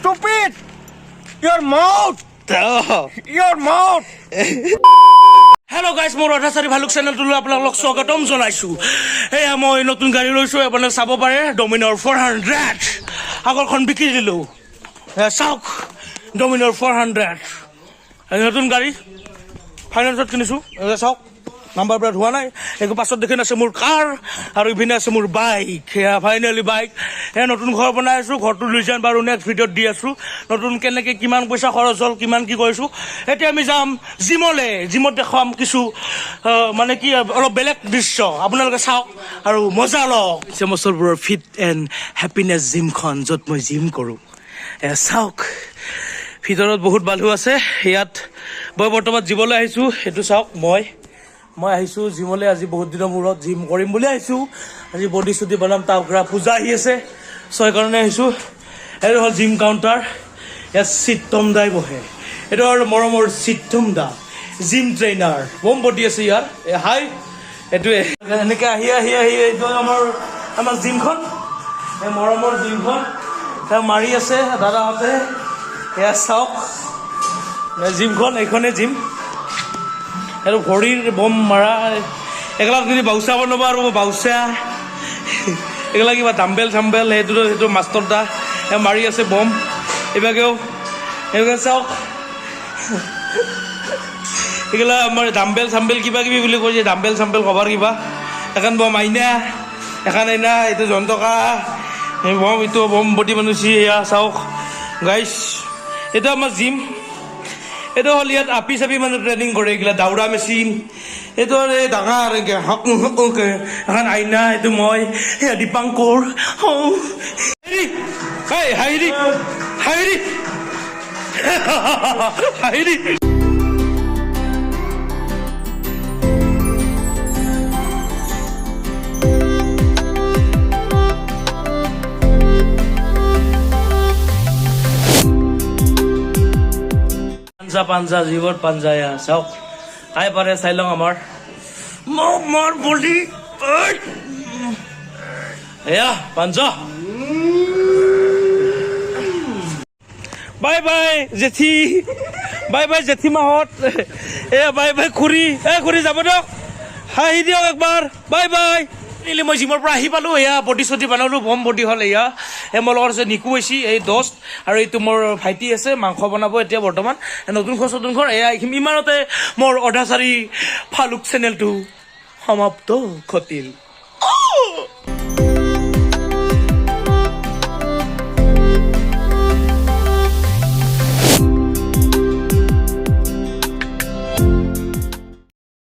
stupid! Your mouth! Your mouth! Hello guys, মোৰ অধাচাৰী ভালুক চেনেলটোলৈ আপোনালোকক স্বাগতম জনাইছো। এয়া মই নতুন গাড়ী লৈছো, আপোনালোকে চাব পাৰে ডমিনৰ 400 আগৰখন বিক্ৰী দিলো। চাওক ডমিনৰ 400 নতুন গাড়ী ফাইনেন্সত কিনিছো। চাওক নাম্বাৰ প্লেট হোৱা নাই, একো পাছত দেখি আছে মোৰ কাৰ আৰু ইপিনে আছে মোৰ বাইক। সেয়া ফাইনেলি বাইক এয়া নতুন ঘৰ বনাই আছো, ঘৰটো লৈ যাম বাৰু নেক্সট ভিডিঅ'ত দি আছো। নতুন কেনেকে কিমান পইচা খৰচ হ'ল, কিমান কি কৰিছো। এতিয়া আমি যাম জিমলৈ, জিমত দেখাম কিছু মানে কি অলপ বেলেগ দৃশ্য আপোনালোকে চাওক আৰু মজা লওক। চেমচলবোৰৰ ফিট এণ্ড হেপিনেছ জিমখন, য'ত মই জিম কৰোঁ। চাওক ভিতৰত বহুত বালু আছে। ইয়াত মই বৰ্তমান জিমলৈ আহিছোঁ। সেইটো চাওক মই আহিছোঁ জিমলৈ। আজি বহুত দিনৰ মূৰত জিম কৰিম বুলি আহিছোঁ। আজি বডি চডি বনাম, তাৰ পূজা আহি আছে, সেইকাৰণে আহিছোঁ। এইটো হ'ল জিম কাউণ্টাৰ। ইয়াত চিত্তম দাই বহে। এইটো হ'ল মৰমৰ চিত্তম দা, জিম ট্ৰেইনাৰ। বম বডি আছে ইয়াৰ। হাই এইটোৱে এনেকৈ আহি এইটো আমাৰ জিমখন, এই মৰমৰ জিমখন মাৰি আছে দাদাহঁতে। এয়া চাওক জিমখন, এইখনে জিম। আৰু ভৰিৰ বম মাৰা এইগিলাক যদি বাউচা বনাব আৰু বাউচা এইগিলা কিবা ডাম্বেল চাম্বেল সেইটো মাষ্টৰ দা মাৰি আছে বম। এইভাগেও চাওক এইগিলা আমাৰ ডাম্বেল চাম্বেল কিবা কিবি বুলি কৈছে, ডাম্বেল চাম্বেল কভাৰ কিবা। এখন বম আইনা, এখন আইনা, এইটো জন্তকা বম, এইটো বম বডি বনাইছে। এয়া চাওক গাইছ, এইটো আমাৰ জিম। এইটো হ'ল ইয়াত আপি চাপি মানে ট্ৰেইনিং কৰে, এইগিলা দাউৰা মেচিন। এইটো এই ডাঙৰ এখন আইনা, এইটো মই সেয়া দীপাংকৰ। পাঞ্জা জীৱৰ পাঞ্জা। চাওক আই পাৰে চাই লওঁ আমাৰ বডি। এয়া পাঞ্জা। বাই বাই জেঠি, বাই বাই জেঠি মাহত। এয়া বাই বাই খুৰী, খুৰী যাব দিয়ক, হাঁহি দিয়ক একবাৰ, বাই বাই। মই জিমৰ পৰা আহি পালোঁ। এয়া বডি চডি বনালোঁ, বম বডি হ'ল। এয়া মোৰ লগত আছে নিকু হৈছি, এই দোস্ত, আৰু এইটো মোৰ ভাইটি আছে, মাংস বনাব এতিয়া বৰ্তমান। নতুন ঘৰ এয়া ইমানতে মোৰ অধাচাৰী ফালুক চেনেলটো সমাপ্ত ঘটিল।